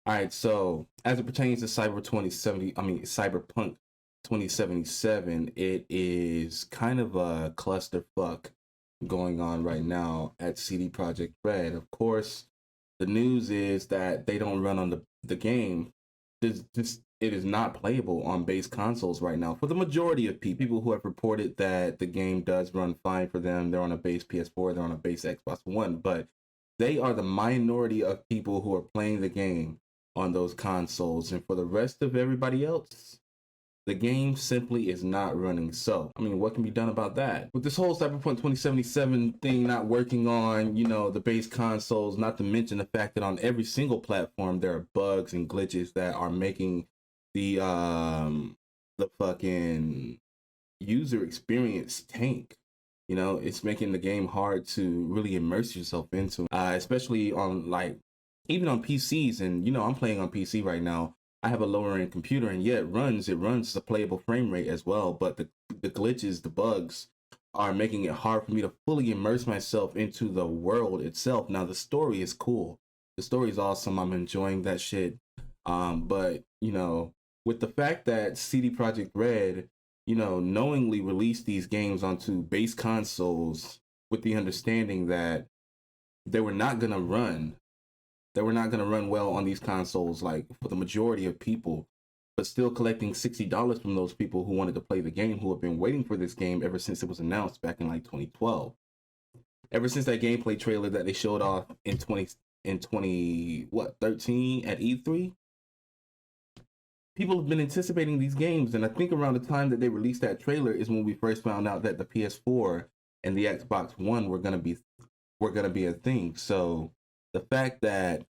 All right, so as it pertains to Cyberpunk 2077, it is kind of a clusterfuck going on right now at CD Projekt Red. Of course, the news is that they don't run on the game. It is not playable on base consoles right now for the majority of people who have reported that the game does run fine for them. They're on a base PS4, they're on a base Xbox One, but they are the minority of people who are playing the game on those consoles, and for the rest of everybody else, the game simply is not running. So, I mean, what can be done about that? With this whole Cyberpunk 2077 thing not working on, the base consoles, not to mention the fact that on every single platform there are bugs and glitches that are making the fucking user experience tank. It's making the game hard to really immerse yourself into, especially on even on PCs. And I'm playing on PC right now. I have a lower end computer, and yeah, it runs a playable frame rate as well. But the glitches, the bugs are making it hard for me to fully immerse myself into the world itself. Now the story is cool. The story is awesome. I'm enjoying that shit. But with the fact that CD Projekt Red, knowingly released these games onto base consoles with the understanding that they were not gonna run well on these consoles, like for the majority of people, but still collecting $60 from those people who wanted to play the game, who have been waiting for this game ever since it was announced back in like 2012. Ever since that gameplay trailer that they showed off in 13 at E3, people have been anticipating these games, and I think around the time that they released that trailer is when we first found out that the PS4 and the Xbox One were gonna be a thing. So the fact that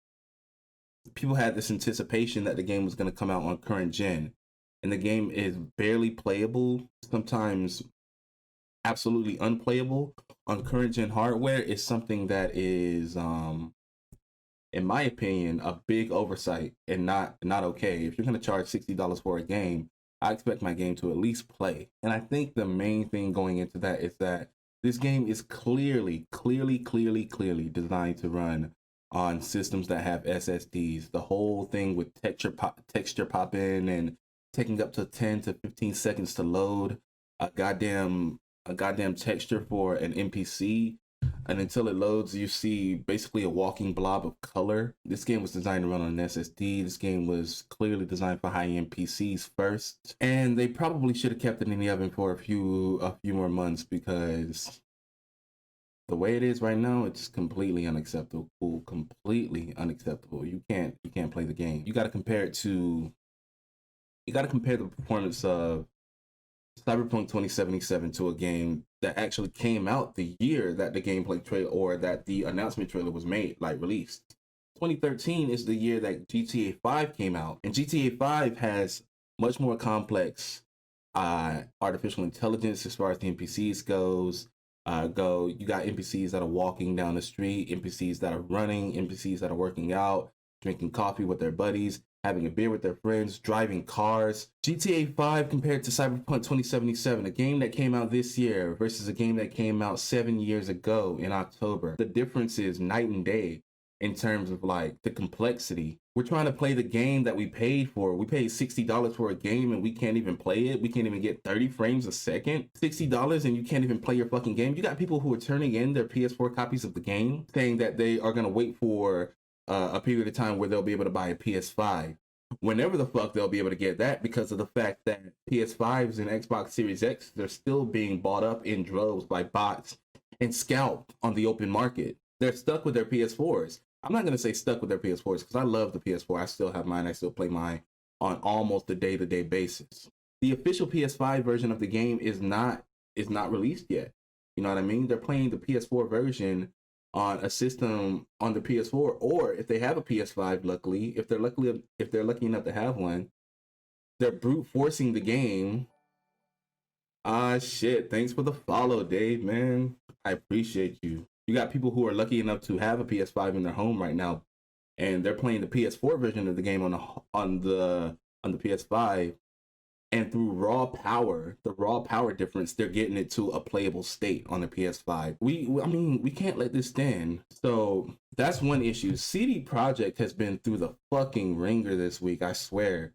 people had this anticipation that the game was gonna come out on current gen, and the game is barely playable, sometimes absolutely unplayable on current gen hardware, is something that is in my opinion, a big oversight and not okay. If you're gonna charge $60 for a game, I expect my game to at least play. And I think the main thing going into that is that this game is clearly designed to run on systems that have SSDs. The whole thing with texture popping and taking up to 10 to 15 seconds to load a goddamn texture for an NPC, and until it loads, you see basically a walking blob of color. This game was designed to run on an SSD. This game was clearly designed for high-end PCs first, and they probably should have kept it in the oven for a few more months, because the way it is right now, it's completely unacceptable. Completely unacceptable. You can't play the game. You got to compare the performance of Cyberpunk 2077 to a game that actually came out the year that the gameplay trailer, or that the announcement trailer was made, released. 2013 is the year that GTA 5 came out, and GTA 5 has much more complex artificial intelligence as far as the NPCs goes. You got NPCs that are walking down the street, NPCs that are running, NPCs that are working out, drinking coffee with their buddies, having a beer with their friends, driving cars. GTA 5 compared to Cyberpunk 2077, a game that came out this year versus a game that came out 7 years ago in October. The difference is night and day in terms of the complexity. We're trying to play the game that we paid for. We paid $60 for a game and we can't even play it. We can't even get 30 frames a second. $60 and you can't even play your fucking game. You got people who are turning in their PS4 copies of the game, saying that they are going to wait for a period of time where they'll be able to buy a PS5. Whenever the fuck they'll be able to get that, because of the fact that PS5s and Xbox Series X, they're still being bought up in droves by bots and scalped on the open market. They're stuck with their PS4s. I'm not going to say stuck with their PS4s, because I love the PS4. I still have mine. I still play mine on almost a day-to-day basis. The official PS5 version of the game is not released yet. You know what I mean? They're playing the PS4 version on a system on the PS4, or if they have a PS5, luckily, if they're lucky enough to have one, they're brute forcing the game. Shit. Thanks for the follow, Dave, man. I appreciate you. You got people who are lucky enough to have a PS5 in their home right now, and they're playing the PS4 version of the game on the PS5, and through the raw power difference, they're getting it to a playable state on the PS5. We can't let this stand. So That's one issue. CD Projekt has been through the fucking ringer this week, I swear.